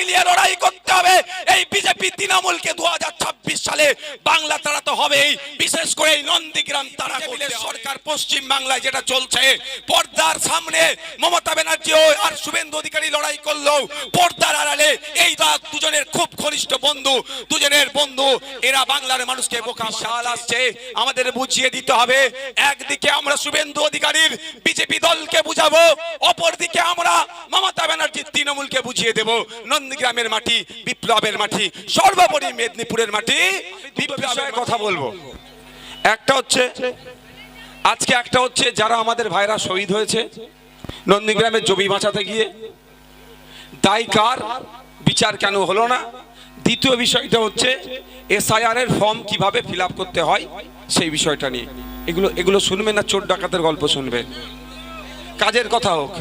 মিলিয়ে লড়াই করতে হবে। এই বিজেপি তৃণমূলকে 2026 সালে বাংলা তাড়াতে হবেই, বিশেষ করে এই নন্দীগ্রাম তারা সরকার পশ্চিম বাংলায় যেটা চলছে, পর্দার সামনে মমতা ব্যানার্জি আর শুভেন্দু অধিকারী লড়াই করলো, পর্দার আড়ালে এই দুজনের খুব ঘনিষ্ঠ বন্ধু, দুজনের বন্ধু, এরা বাংলার মানুষকে বোকা শাল আসছে। আমাদের বুঝিয়ে দিতে হবে, একদিকে আমরা শুভেন্দু অধিকারীর বিজেপি দলকে বুঝাবো, অপরদিকে আমরা মমতা ব্যানার্জির তৃণমূলকে বুঝিয়ে দেব নন্দীগ্রামের মাটি বিপ্লবের মাটি, সর্বোপরি মেদিনীপুরের মাটি বিপ্লবের কথা বলবো। একটা হচ্ছে আজকে, একটা হচ্ছে যারা আমাদের ভাইরা শহীদ হয়েছে নন্দীগ্রামের জমি বাঁচাতে গিয়ে, দায় কার, বিচার কেন হলো না। দ্বিতীয় বিষয়টা হচ্ছে এসআইআর এর ফর্ম কিভাবে ফিল আপ করতে হয় সেই বিষয়টা নিয়ে। এগুলো শুনবেন না, চোর ডাকাতের গল্প শুনবেন, কাজের কথা হোক,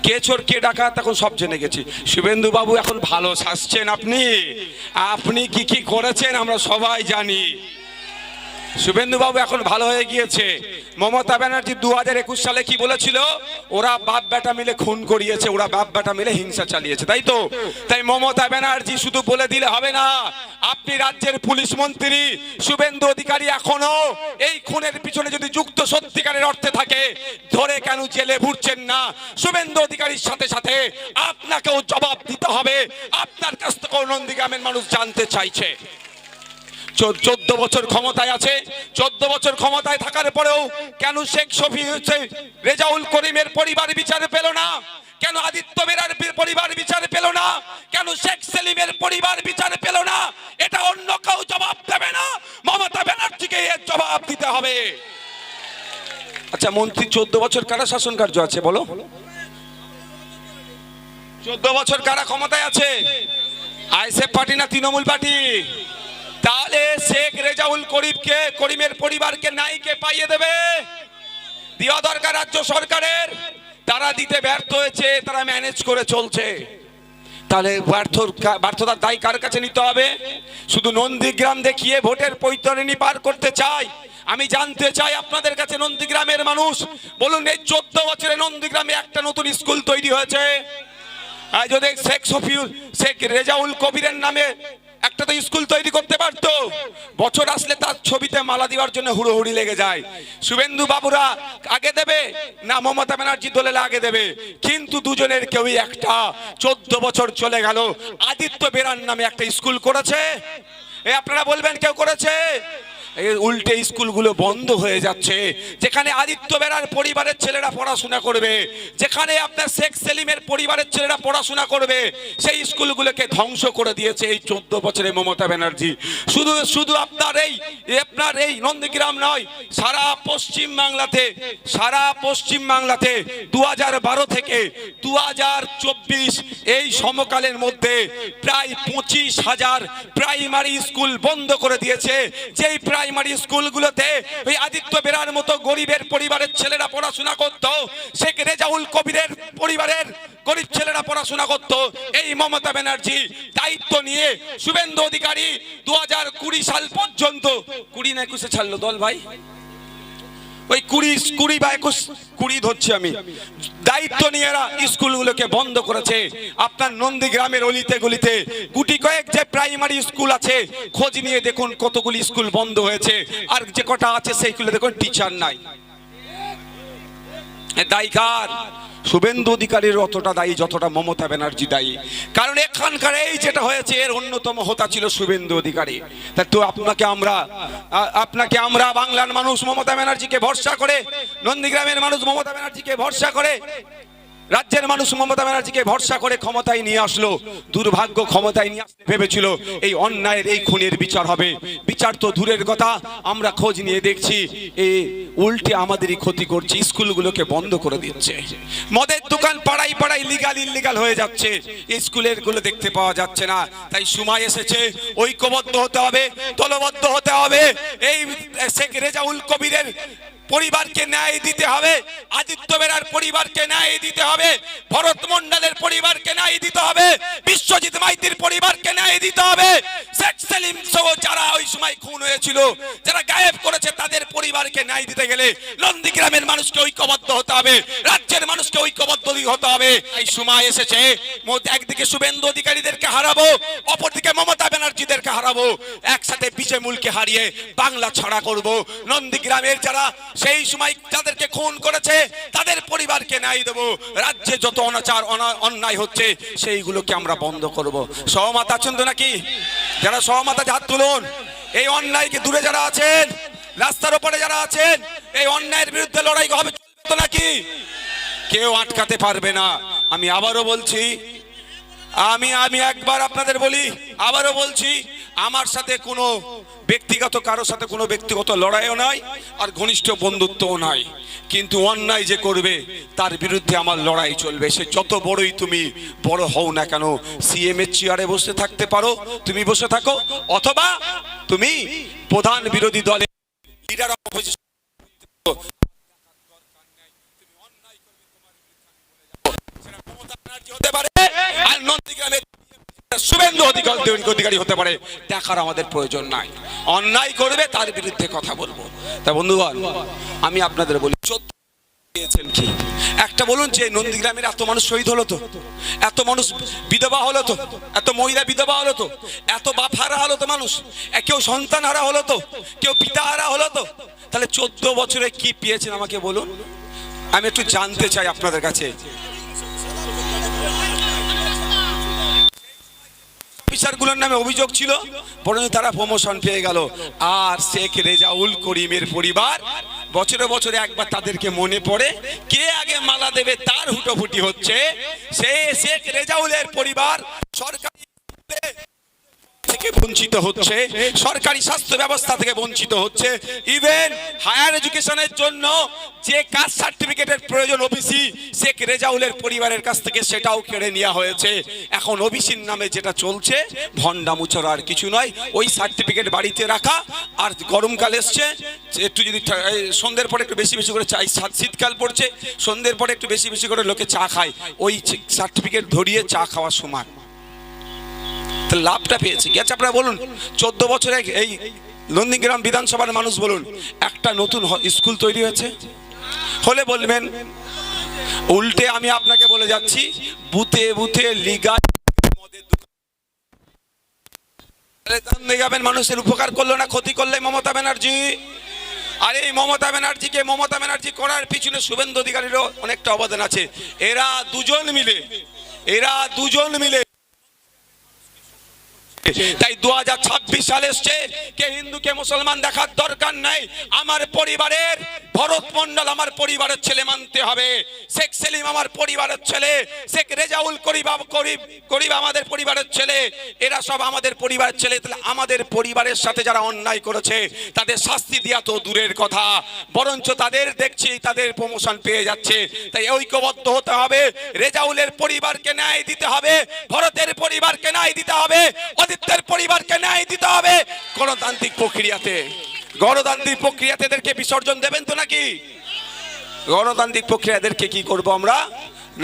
কে চোর কে ডাকাত এখন সব জেনে গেছি। শুভেন্দু বাবু এখন ভালো শাসছেন, আপনি কি কি করেছেন আমরা সবাই জানি। শুভেন্দু বাবু এখন ভালো হয়ে গিয়েছে। মমতা ব্যানার্জি 2021 সালে কি বলেছিল, ওরা বাপ বেটা মিলে খুন করিয়েছে, ওরা বাপ বেটা মিলে হিংসা চালিয়েছে, তাই তো? তাই মমতা ব্যানার্জি শুধু বলে দিলে হবে না, আপনি রাজ্যের পুলিশ মন্ত্রী শুভেন্দু অধিকারী এখনো এই খুনের পিছনে যদি যুক্ত সত্যিকারের অর্থে থাকে, ধরে কেন জেলে ভুরছেন না? শুভেন্দু অধিকারীর সাথে সাথে আপনাকেও জবাব দিতে হবে। আপনার কাছ থেকেও নন্দীগ্রামের মানুষ জানতে চাইছে। 14 বছর ক্ষমতায় আছে, 14 বছর ক্ষমতায় থাকার পরেও কেন শেখ রেজাউল করিমের পরিবার বিচার পেল না? কেন আদিত্য বেরার পরিবার বিচার পেল না? কেন শেখ সেলিমের পরিবার বিচার পেল না? এটা অন্য কেউ জবাব দেবে না, মমতা ব্যানার্জিকে এর জবাব দিতে হবে। আচ্ছা মন্ত্রী 14 বছর কারা শাসন কার্য আছে বলো? 14 বছর কারা ক্ষমতায় আছে? আইএসএফ পার্টি না তৃণমূল পার্টি? তাহলে শেখ রেজাউল করিমের পরিবারকে নাইকে পাইয়ে দেবে, দেওয়া দরকার রাজ্য সরকারের। তারা দিতে ব্যর্থ হয়েছে, তারা ম্যানেজ করে চলছে। তাহলে ব্যর্থতার দায় কার কাছে নিতে হবে? শুধু নন্দীগ্রাম দেখিয়ে ভোটের বৈতরণী পার করতে চাই। আমি জানতে চাই আপনাদের কাছে, নন্দীগ্রামের মানুষ বলুন, এই 14 বছরে নন্দীগ্রামে একটা নতুন স্কুল তৈরি হয়েছে? যদি শেখ রেজাউল কবিরের নামে একটা তো স্কুল তৈরি করতে পারতো। বছর আসলে তার ছবিতে মালা দেওয়ার জন্য হুড়োহুড়ি লেগে যায়। শুভেন্দু বাবুরা আগে দেবে না মমতা ব্যানার্জি দলের আগে দেবে? কিন্তু দুজনের কেউই একটা। 14 বছর চলে গেল, আদিত্য বেরার নামে একটা স্কুল করেছে? আপনারা বলবেন কেউ করেছে? উল্টে স্কুলগুলো বন্ধ হয়ে যাচ্ছে। যেখানে আদিত্য বেরার পরিবারের ছেলেরা পড়াশোনা করবে, যেখানে আপনার শেখ সেলিমের পরিবারের ছেলেরা পড়াশোনা করবে, সেই স্কুলগুলোকে ধ্বংস করে দিয়েছে এই 14 বছরে মমতা ব্যানার্জি। শুধু আপনার এই নন্দীগ্রাম নয়, সারা পশ্চিম বাংলাতে 2012 থেকে 2024 এই সমকালের মধ্যে প্রায় 25,000 প্রাইমারি স্কুল বন্ধ করে দিয়েছে। যেই প্রাইমারি স্কুলগুলোতে ওই আদিত্য বেরার মতো গরিবের পরিবারের ছেলেরা পড়াশোনা করত, শেখ রেজাউল কবিরের পরিবারের গরিব ছেলেরা পড়াশোনা করত, এই মমতা ব্যানার্জি দায়িত্ব নিয়ে শুভেন্দু অধিকারী 2020 সাল পর্যন্ত 20 না 21 ছাড়লো দল ভাই, ওই 20 বা 21 ধরছি আমি, দায়িত্ব নিয়ে এরা স্কুলগুলোকে বন্ধ করেছে। আপনার নন্দীগ্রামের অলিতে গলিতে গুটি কয়েক যে প্রাইমারি স্কুল আছে, খোঁজ নিয়ে দেখুন কতগুলি স্কুল বন্ধ হয়েছে, আর যে কটা আছে সেইগুলো দেখুন টিচার নাই। দায়ী কার? শুভেন্দু অধিকারীর অতটা দায়ী যতটা মমতা ব্যানার্জি দায়ী। কারণ এখানকার এই যেটা হয়েছে এর অন্যতম হোতা ছিল শুভেন্দু অধিকারী। তো আপনাকে আমরা বাংলার মানুষ মমতা ব্যানার্জিকে ভরসা করে, নন্দীগ্রামের মানুষ মমতা ব্যানার্জিকে ভরসা করে, রাজ্যের মানুষ মমতা ব্যানার্জিকে ভরসা করে ক্ষমতায় নিয়ে আসলো। দুর্ভাগ্য, ক্ষমতায় নিয়ে আসতে ভেবেছিল এই অন্যায়ের এই খুনের বিচার হবে। বিচার তো দূরের কথা, আমরা খোঁজ নিয়ে দেখছি এই উল্টে আমাদেরই ক্ষতি করছে, স্কুলগুলোকে বন্ধ করে দিচ্ছে। মদের দোকান পাড়ায় পাড়ায় লিগাল ইল্লিগাল হয়ে যাচ্ছে, স্কুলের গুলো দেখতে পাওয়া যাচ্ছে না। তাই সময় এসেছে ঐক্যবদ্ধ হতে হবে, দলবদ্ধ হতে হবে। এই শেখ রেজাউল কবিরের পরিবারকে ন্যায় দিতে হবে, আদিত্য বেরার পরিবারকে ন্যায় দিতে হবে, ভরত মন্ডলের পরিবারকে ন্যায় দিতে হবে, বিশ্বজিৎ মাইতির পরিবারকে ন্যায় দিতে হবে, শেখ সেলিম সহ যারা ওই সময় খুন হয়েছিল, যারা গায়েব করেছে, তাদের পরিবারকে ন্যায় দিতে গেলে নন্দীগ্রামের মানুষকে ঐক্যবদ্ধ হতে হবে, রাজ্যের মানুষকে ঐক্যবদ্ধ হতে হবে। এই সময় এসেছে একদিকে শুভেন্দু অধিকারীদেরকে হারাবো, অপরদিকে মমতা ব্যানার্জিদেরকে হারাবো, একসাথে বিজয়মূলকে হারিয়ে বাংলা ছাড়া করব। নন্দীগ্রামের যারা সেই সময় যাদেরকে খুন করেছে তাদের পরিবারকে ন্যায় দেবো, রাজ্যে যত অনাচার অন্যায় হচ্ছে সেইগুলোকে আমরা বন্ধ করব। সহমত আছেন তো নাকি? যারা সহমত আছে হাত তুলুন। এই অন্যায়কে দূরে যারা আছেন, রাস্তার উপরে যারা আছেন, এই অন্যায়ের বিরুদ্ধে লড়াই হবে তো নাকি? কেউ আটকাতে পারবে না। আমি আবারও বলছি, আমি একবার আপনাদের বলি, আবারও বলছি, আমার সাথে কোনো ব্যক্তিগত কারোর সাথে কোনো ব্যক্তিগত লড়াইও নাই, আর ঘনিষ্ঠ বন্ধুত্বও নাই, কিন্তু অন্যায় যে করবে তার বিরুদ্ধে আমার লড়াই চলবে। সে যত বড়ই তুমি বড় হও না কেন, সিএম এর চেয়ারে বসে থাকতে পারো, তুমি বসে থাকো, অথবা তুমি প্রধান বিরোধী দলের লিডার অপোজিশন হতে পারে, আর নন্দীগ্রামের শুভেন্দু অধিকারী হতে পারে, দেখার আমাদের প্রয়োজন নাই। অন্যায় করবে তার বিরুদ্ধে কথা বলবো। তা বন্ধুগণ, আমি আপনাদের বলি, কি একটা বলুন যে নন্দীগ্রামের এত মানুষ শহীদ হলো তো, এত মানুষ বিধবা হলো তো, এত মহিলা বিধবা হলো তো, এত বাপ হারা হলো তো, মানুষ কেউ সন্তান হারা হলো তো, কেউ পিতা হারা হলো তো, তাহলে 14 বছরে কি পেয়েছেন আমাকে বলুন। আমি একটু জানতে চাই আপনাদের কাছে। অফিসারগুলোর নামে অভিযোগ ছিল, বরং তারা প্রমোশন পেয়ে গেল। আর শেখ রেজাউল করিমের পরিবার বছরে বছরে একবার তাদেরকে মনে পড়ে, কে আগে মালা দেবে তার হুটোফুটি হচ্ছে। সে শেখ রেজাউলের পরিবার সরকারি থেকে বঞ্চিত হচ্ছে, সরকারি স্বাস্থ্য ব্যবস্থা থেকে বঞ্চিত হচ্ছে, ইভেন হায়ার এডুকেশনের জন্য যে কাস্ট সার্টিফিকেটের প্রয়োজন ওবিসি, শেখ রেজাউলের পরিবারের কাছ থেকে সেটাও কেড়ে নেওয়া হয়েছে। এখন ওবিসির নামে যেটা চলছে ভন্ডা মুচড়া, আর কিছু নয়। ওই সার্টিফিকেট বাড়িতে রাখা, আর গরমকাল এসছে, একটু যদি সন্ধ্যের পরে একটু বেশি বেশি করে চা, শীতকাল পড়ছে, সন্ধ্যের পরে একটু বেশি বেশি করে লোকে চা খায়, ওই সার্টিফিকেট ধরিয়ে চা খাওয়ার সময় লাভটা পেয়েছে। আচ্ছা আপনারা বলুন, 14 বছরে এই নন্দীগ্রাম বিধানসভার মানুষ বলুন, একটা নতুন স্কুল তৈরি হয়েছে? হলে বলবেন। উল্টে আমি আপনাকে বলে যাচ্ছি, বুথে বুথে লিগা নন্দীগ্রামের মানুষের উপকার করলো না, ক্ষতি করলে মমতা ব্যানার্জি। আর এই মমতা ব্যানার্জি করার পিছনে শুভেন্দু অধিকারীরও অনেকটা অবদান আছে। এরা দুজন মিলে তাই 2026 সাল এসছে, কে হিন্দু কে মুসলমান দেখার দরকার নাই। আমার পরিবারের ভরত মন্ডল আমার পরিবারের ছেলে মানতে হবে, শেখ সেলিম আমার পরিবারের ছেলে, শেখ রেজাউল করিম আমাদের পরিবারের ছেলে, এরা সব আমাদের পরিবারের ছেলে। তাহলে আমাদের পরিবারের সাথে যারা অন্যায় করেছে তাদের শাস্তি দেওয়া তো দূরের কথা, বরঞ্চ তাদের দেখছি তাদের প্রমোশন পেয়ে যাচ্ছে। তাই ঐক্যবদ্ধ হতে হবে, রেজাউলের পরিবারকে ন্যায় দিতে হবে, ভরতের পরিবারকে ন্যায় দিতে হবে, আদিত্যের পরিবারকে ন্যায় দিতে হবে। গণতান্ত্রিক প্রক্রিয়াতে এদেরকে বিসর্জন দেবেন তো নাকি? গণতান্ত্রিক প্রক্রিয়া এদেরকে কি করব আমরা?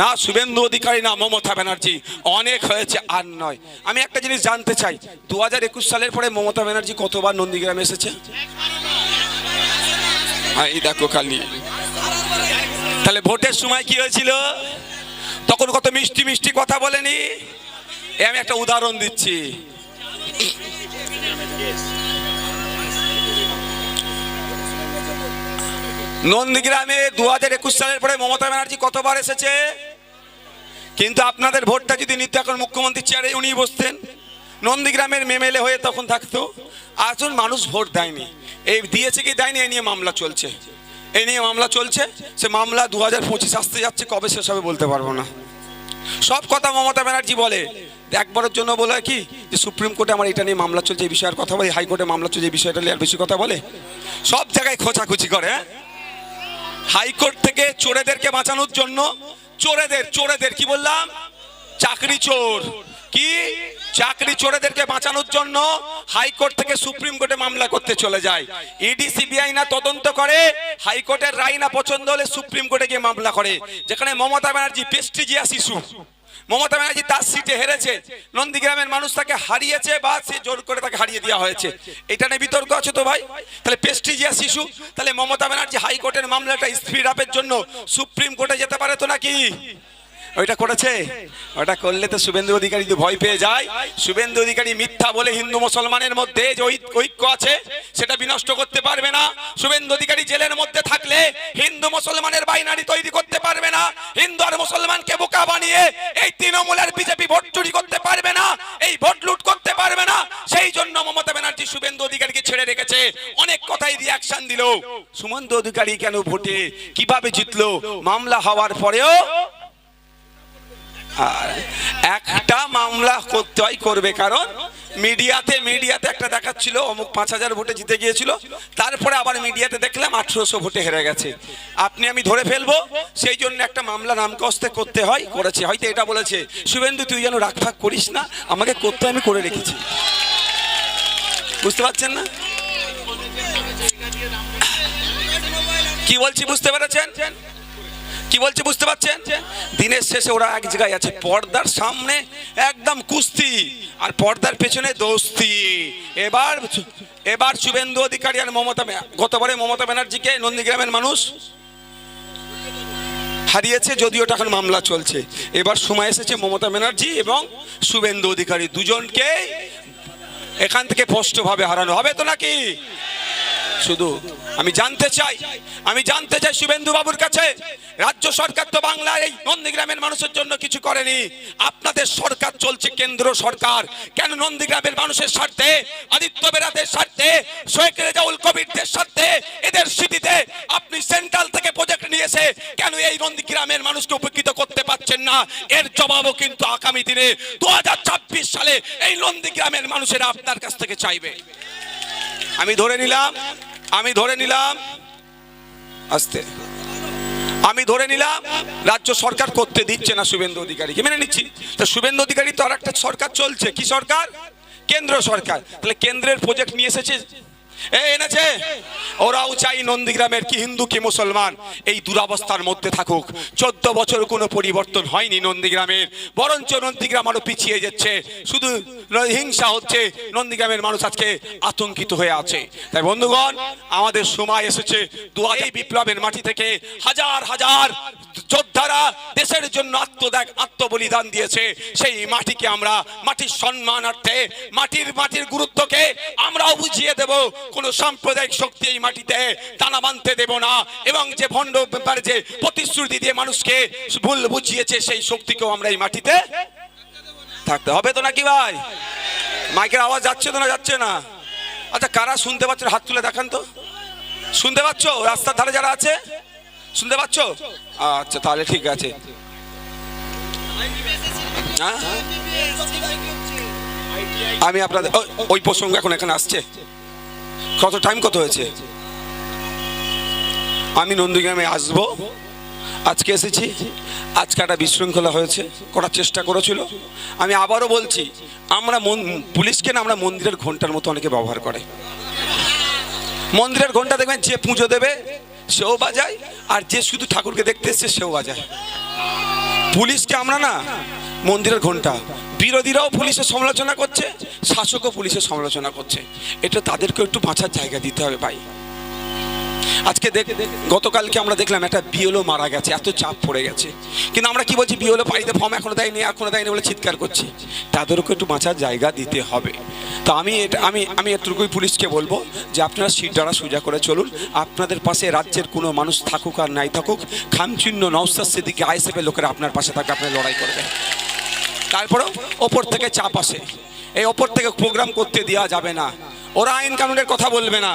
না শুভেন্দু অধিকারী, না মমতা ব্যানার্জি। অনেক হয়েছে, আর নয়। আমি একটা জিনিস জানতে চাই, 2021 সালের পরে মমতা ব্যানার্জি কতবার নন্দীগ্রামে এসেছে? এই দেখো খালি। তাহলে ভোটের সময় কি হয়েছিল? তখন কত মিষ্টি মিষ্টি কথা বলেনি? আমি একটা উদাহরণ দিচ্ছি। নন্দীগ্রামে 2021 সালের পরে মমতা ব্যানার্জি কতবার এসেছে? কিন্তু আপনাদের ভোটটা যদি নিতে এখন মুখ্যমন্ত্রী চেয়ারে উনি বসতেন, নন্দীগ্রামের এমএলএ হয়ে তখন থাকতো। আসুন, মানুষ ভোট দেয়নি, এই দিয়েছে কি দেয়নি এই নিয়ে মামলা চলছে। সে মামলা 2025 আসতে যাচ্ছে, কবে শেষ হবে বলতে পারবো না। সব কথা মমতা ব্যানার্জি বলে, একবারের জন্য বলে কি যে সুপ্রিম কোর্টে আমার এটা নিয়ে মামলা চলছে, এই বিষয়ের কথা বলে, হাইকোর্টে মামলা চলছে, এই বিষয়টা নিয়ে আর বেশি কথা বলে, সব জায়গায় খোঁচাখুচি করে। হাইকোর্ট থেকে চোরেদেরকে বাঁচানোর জন্য, চোরেদের কি বললাম, চাকরি চোরেদেরকে বাঁচানোর জন্য হাইকোর্ট থেকে সুপ্রিম কোর্টে মামলা করতে চলে যায়। ইডি সিবিআই না তদন্ত করে, হাইকোর্টের রায় না পছন্দ হলে সুপ্রিম কোর্টে গিয়ে মামলা করে। যেখানে মমতা ব্যানার্জি প্রেস্টিজিয়াস ইস্যু, মমতা ব্যানার্জি তার সিটে হেরেছে, নন্দীগ্রামের মানুষ তাকে হারিয়েছে বা সে জোর করে তাকে হারিয়ে দেওয়া হয়েছে, এটা নিয়ে বিতর্ক আছে তো ভাই। তাহলে প্রেস্টিজিয়াস ইস্যু, তাহলে মমতা ব্যানার্জি হাইকোর্টের মামলাটা স্পিড আপের জন্য সুপ্রিম কোর্টে যেতে পারে তো নাকি? ওইটা করেছে? ওটা করলে তো শুভেন্দু অধিকারী তো ভয় পেয়ে যায়। শুভেন্দু অধিকারী মিথ্যা বলে হিন্দু মুসলমানের মধ্যে যে ঐক্য আছে সেটা বিনষ্ট করতে পারবে না। শুভেন্দু অধিকারী জেলের মধ্যে থাকলে হিন্দু মুসলমানের বাইনারি তৈরি করতে পারবে না। হিন্দু আর মুসলমানকে বোকা বানিয়ে এই তৃণমূলের বিজেপি ভোট চুরি করতে পারবে না, এই ভোট লুট করতে পারবে না। সেই জন্য মমতা ব্যানার্জি শুভেন্দু অধিকারীকে ছেড়ে রেখেছে। অনেক কথাই রিয়াকশন দিল। শুভেন্দু অধিকারী কেন ভোটে কিভাবে জিতলো? মামলা হওয়ার পরেও আর একটা মামলা করতে হয়, করবে, কারণ মিডিয়াতে একটা দেখাচ্ছিল অমুক 5000 ভোটে জিতে গিয়েছিল, তারপরে আবার মিডিয়াতে দেখলাম 1800 ভোটে হেরে গেছে। আপনি আমি ধরে ফেলবো, সেই জন্য একটা মামলা নামকস্তে করতে হয়, করেছে। হয়তো এটা বলেছে শুভেন্দু তুই যেন রাগফাগ করিস না, আমাকে করতে আমি করে রেখেছি। বুঝতে পারছেন না কি বলছি? বুঝতে পেরেছেন কি বলছি? বুঝতে পারছেন? দিনের শেষে ওরা এক জায়গায় আছে, পর্দার সামনে একদম কুস্তি আর পর্দার পেছনে দোস্তি। এবার শুভেন্দু অধিকারী আর গতবারে মমতা ব্যানার্জিকে নন্দীগ্রামের মানুষ হারিয়েছে, যদিও ওটা এখন মামলা চলছে। এবার সময় এসেছে মমতা ব্যানার্জি এবং শুভেন্দু অধিকারী দুজনকে এখান থেকে স্পষ্টভাবে হারানো হবে তো নাকি? শুধু আমি জানতে চাই শুভেন্দু বাবুর কাছে, রাজ্য সরকার তো বাংলার এই নন্দীগ্রামের মানুষের জন্য কিছু করেনি। আপনাদের সরকার চলছে, কেন্দ্র সরকার। কেন নন্দীগ্রামের মানুষের স্বার্থে, আদিত্য বেরাদের স্বার্থে, শেখ রেজাউল কবিরদের স্বার্থে, এদের স্মৃতিতে আপনি সেন্ট্রাল থেকে প্রজেক্ট নিয়েছে, কেন এই নন্দীগ্রামের মানুষকে উপকৃত করতে পারছেন না? এর জবাবও কিন্তু আগামী দিনে 2026 সালে এই নন্দীগ্রামের মানুষেরা আপনার কাছ থেকে চাইবে। আমি ধরে নিলাম আস্তে, আমি ধরে নিলাম রাজ্য সরকার করতে দিচ্ছে না শুভেন্দু অধিকারীকে, মেনে নিচ্ছি। তো শুভেন্দু অধিকারী তো আর একটা সরকার চলছে, কি সরকার? কেন্দ্র সরকার। তাহলে কেন্দ্রের প্রজেক্ট নিয়ে এসেছে, এনেছে। ওরাও চাই নন্দীগ্রামের কি হিন্দু কি মুসলমান এই দুরবস্থার মধ্যে থাকুক। 14 বছর কোনো পরিবর্তন হয়নি নন্দীগ্রামের, বরঞ্চ নন্দীগ্রাম আরো পিছিয়ে যাচ্ছে, শুধু হিংসা হচ্ছে। নন্দীগ্রামের মানুষ আজকে আতঙ্কিত হয়ে আছে। তাই বন্ধুগণ, আমাদের সময় এসেছে এই বিপ্লবের মাটি থেকে হাজার হাজার যোদ্ধারা দেশের জন্য আত্মবলিদান দিয়েছে, সেই মাটিকে আমরা মাটির সম্মানার্থে, মাটির গুরুত্বকে আমরাও বুঝিয়ে দেব। কোন সাম্প্রদায়িক শক্তি এই মাটিতে দানা বাঁধতে দেব না, এবং যে ভণ্ড ব্যাপারে যে প্রতিশ্রুতি দিয়ে মানুষকে ভুল বুঝিয়েছে, সেই শক্তিকেও আমরা এই মাটিতে থাকতে হবে তো নাকি ভাই? মাইকের আওয়াজ যাচ্ছে তো না যাচ্ছে না? আচ্ছা, কারা শুনতে পাচ্ছেন হাত তুলে দেখান তো। শুনতে পাচ্ছ? রাস্তার ধারে যারা আছে শুনতে পাচ্ছ? আচ্ছা, তাহলে ঠিক আছে। আমি আপনাদের ওই প্রসঙ্গ এখন এখানে আসছে। কত টাইম কত হয়েছে? আমি নন্দীগ্রামে আসবো, আজকে এসেছি। আজকে একটা বিশৃঙ্খলা হয়েছে, করার চেষ্টা করেছিল। আমি আবারও বলছি, আমরা পুলিশকে না আমরা মন্দিরের ঘন্টার মতো অনেকে ব্যবহার করে। মন্দিরের ঘন্টা দেখবেন যে পুজো দেবে সেও বাজায়, আর যে শুধু ঠাকুরকে দেখতে এসছে সেও বাজায়। পুলিশকে আমরা না মন্দিরের ঘন্টা। বিরোধীরাও পুলিশের সমালোচনা করছে, শাসকও পুলিশের সমালোচনা করছে। এটা তাদেরকে একটু বাঁচার জায়গা দিতে হবে ভাই। আজকে গতকালকে আমরা দেখলাম একটা বিএলও মারা গেছে, এত চাপ পড়ে গেছে, কিন্তু আমরা কি বলছি, বিএলও বাড়িতে ফর্ম এখনো দেয়নি বলে চিৎকার করছি। তাদেরকে একটু বাঁচার জায়গা দিতে হবে। তো আমি এতটুকুই পুলিশকে বলবো যে আপনারা সিট দ্বারা সোজা করে চলুন। আপনাদের পাশে রাজ্যের কোনো মানুষ থাকুক আর নাই থাকুক, খামচিহ্ন নওশাদ সিদ্দিকী আইএসএফের লোকেরা আপনার পাশে থাকে, আপনার লড়াই করবে। তারপরেও ওপর থেকে চাপ আসে, এই ওপর থেকে প্রোগ্রাম করতে দেওয়া যাবে না। ওরা আইন কানুনের কথা বলবে না,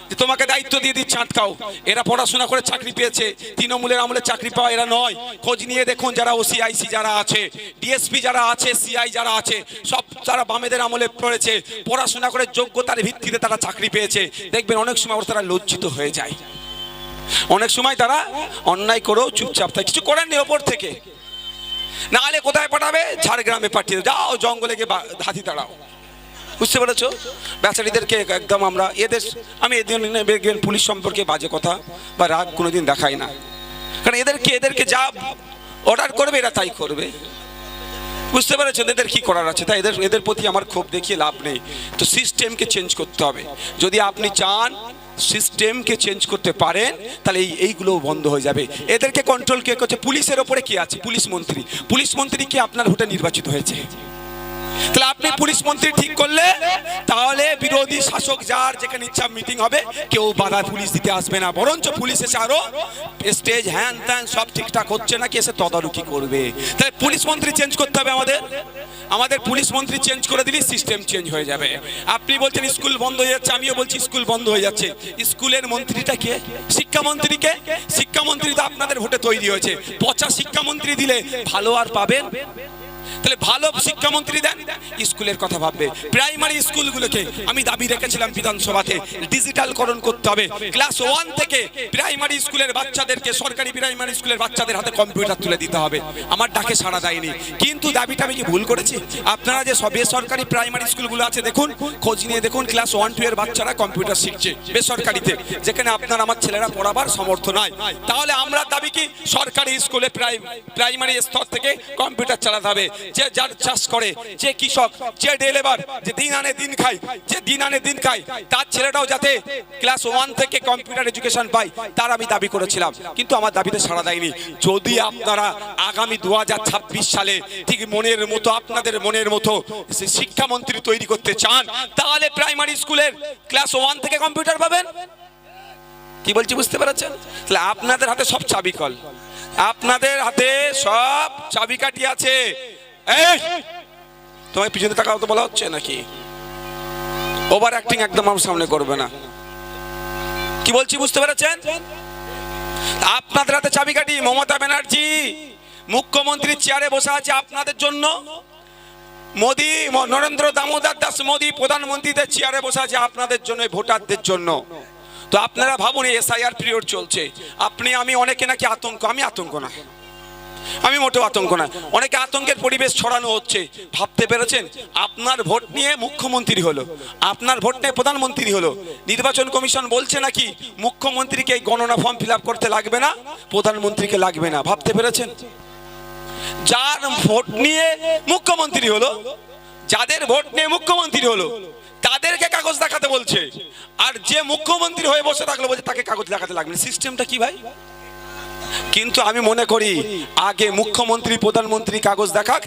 যে তোমাকে দায়িত্ব দিয়ে দিচ্ছে আটকাও। এরা পড়াশোনা করে চাকরি পেয়েছে, তৃণমূলের আমলে চাকরি পাওয়া এরা নয়। খোঁজ নিয়ে দেখুন, যারা ওসিআইসি যারা আছে, ডিএসপি যারা আছে, সিআই যারা আছে, সব তারা বামেদের আমলে পড়েছে। পড়াশোনা করে যোগ্যতার ভিত্তিতে তারা চাকরি পেয়েছে। দেখবেন অনেক সময় তারা লজ্জিত হয়ে যায়, অনেক সময় তারা অন্যায় করেও চুপচাপ থাকে, কিছু করেননি ওপর থেকে। না হলে কোথায় পাঠাবে? ঝাড়গ্রামে পাঠিয়ে যাও, জঙ্গলে গিয়ে হাতি তাড়াও। বুঝতে পেরেছো? বেচারীদেরকে একদম আমরা আমি এদের পুলিশ সম্পর্কে বাজে কথা বা রাগ কোনোদিন দেখাই না, কারণ এদেরকে যা অর্ডার করবে এরা তাই করবে। বুঝতে পেরেছেন এদের কি করার আছে? তাই এদের এদের প্রতি আমার ক্ষোভ দেখিয়ে লাভ নেই। তো সিস্টেমকে চেঞ্জ করতে হবে। যদি আপনি চান সিস্টেমকে চেঞ্জ করতে পারেন, তাহলে এইগুলো বন্ধ হয়ে যাবে। এদেরকে কন্ট্রোল কে করছে? পুলিশের ওপরে কে আছে? পুলিশ মন্ত্রী। পুলিশ মন্ত্রী কি আপনার ভোটে নির্বাচিত হয়েছে? তাহলে আপনি পুলিশ মন্ত্রী ঠিক করলে তাহলে বিরোধী শাসক যার যেখানে ইচ্ছা মিটিং হবে, কেউ বাধা পুলিশ দিতে আসবে না, বরঞ্চ পুলিশ এসে আরো স্টেজ হ্যান ত্যান সব ঠিকঠাক হচ্ছে নাকি এসে তদারকি করবে। তাই পুলিশ মন্ত্রী চেঞ্জ করতে হবে আমাদের পুলিশ মন্ত্রী চেঞ্জ করে দিলে সিস্টেম চেঞ্জ হয়ে যাবে। আপনি বলছেন স্কুল বন্ধ হয়ে যাচ্ছে, আমিও বলছি স্কুল বন্ধ হয়ে যাচ্ছে। স্কুলের মন্ত্রীটা কে? শিক্ষামন্ত্রীকে। শিক্ষামন্ত্রী তো আপনাদের ভোটে তৈরি হয়েছে। পচা শিক্ষামন্ত্রী দিলে ভালো আর পাবেন? তাহলে ভালো শিক্ষামন্ত্রী দেন, স্কুলের কথা ভাববে। প্রাইমারি স্কুলগুলোকে আমি দাবি রেখেছিলাম বিধানসভাতে ডিজিটালকরণ করতে হবে। ক্লাস 1 থেকে প্রাইমারি স্কুলের বাচ্চাদেরকে, সরকারি প্রাইমারি স্কুলের বাচ্চাদের হাতে কম্পিউটার তুলে দিতে হবে। আমার ডাকে সাড়া দেয়নি, কিন্তু দাবিটা আমি কি ভুল করেছি? আপনারা যে সব বেসরকারি প্রাইমারি স্কুলগুলো আছে দেখুন, খোঁজ নিয়ে দেখুন, ক্লাস 1-2 এর বাচ্চারা কম্পিউটার শিখছে বেসরকারিতে, যেখানে আপনার আমার ছেলেরা পড়াবার সামর্থ্য নাই। তাহলে আমরা দাবি কি সরকারি স্কুলে প্রাইমারি স্তর থেকে কম্পিউটার চালাতে হবে। যে যার চাষ করে, যে কৃষক, যে ডেলিভার, যে দিন আনে দিন খায়, তার ছেলেটাও যাতে ক্লাস 1 থেকে কম্পিউটার এডুকেশন পায়, তার আমি দাবি করেছিলাম, কিন্তু আমার দাবিতে সাড়া দেয়নি। যদি আপনারা আগামী 2026 সালে ঠিক মনের মতো, আপনাদের মনের মতো শিক্ষামন্ত্রী তৈরি করতে চান, তাহলে প্রাইমারি স্কুলের ক্লাস 1 থেকে কম্পিউটার পাবেন। কি বলছি বুঝতে পেরেছেন? তাহলে আপনাদের হাতে সব চাবিকল, আপনাদের হাতে সব চাবিকাঠি আছে। এই তোমায় পিছনে তাকাও তো বলা হচ্ছে নাকি? ওভার অ্যাক্টিং একদম আমার সামনে করবে না। কি বলছি বুঝতে পেরেছেন? আপনাদের হাতে চাবিকাঠি। মমতা ব্যানার্জি মুখ্যমন্ত্রীর চেয়ারে বসে আছে আপনাদের জন্য। মোদী, নরেন্দ্র দামোদর দাস মোদী প্রধানমন্ত্রীদের চেয়ারে বসে আছে আপনাদের জন্য, ভোটারদের জন্য। তো আপনারা ভাবুন, এসআইআর পিরিয়ড চলছে, আপনি আমি অনেকে নাকি আতঙ্ক। আমি আতঙ্ক না, আমি মোটেও আতঙ্ক না। অনেকে আতঙ্কের পরিবেশ ছড়ানো হচ্ছে। ভাবতে পেরেছেন? আপনার ভোট নিয়ে মুখ্যমন্ত্রী হলো, আপনার ভোট নিয়ে প্রধানমন্ত্রী হলো। নির্বাচন কমিশন বলছে নাকি মুখ্যমন্ত্রীকে এই গণনা ফর্ম ফিল আপ করতে লাগবে না, প্রধানমন্ত্রীকে লাগবে না। ভাবতে পেরেছেন? যার ভোট নিয়ে মুখ্যমন্ত্রী হলো, যাদের ভোট নিয়ে মুখ্যমন্ত্রী হলো, তাদেরকে কাগজ দেখাতে বলছে, আর যে মুখ্যমন্ত্রী হয়ে বসে থাকলো বলছে তাকে কাগজ দেখাতে লাগবে। সিস্টেমটা কি ভাই? কিন্তু আমি মনে করি আগে মুখ্যমন্ত্রী প্রধানমন্ত্রী কাগজ দেখাক,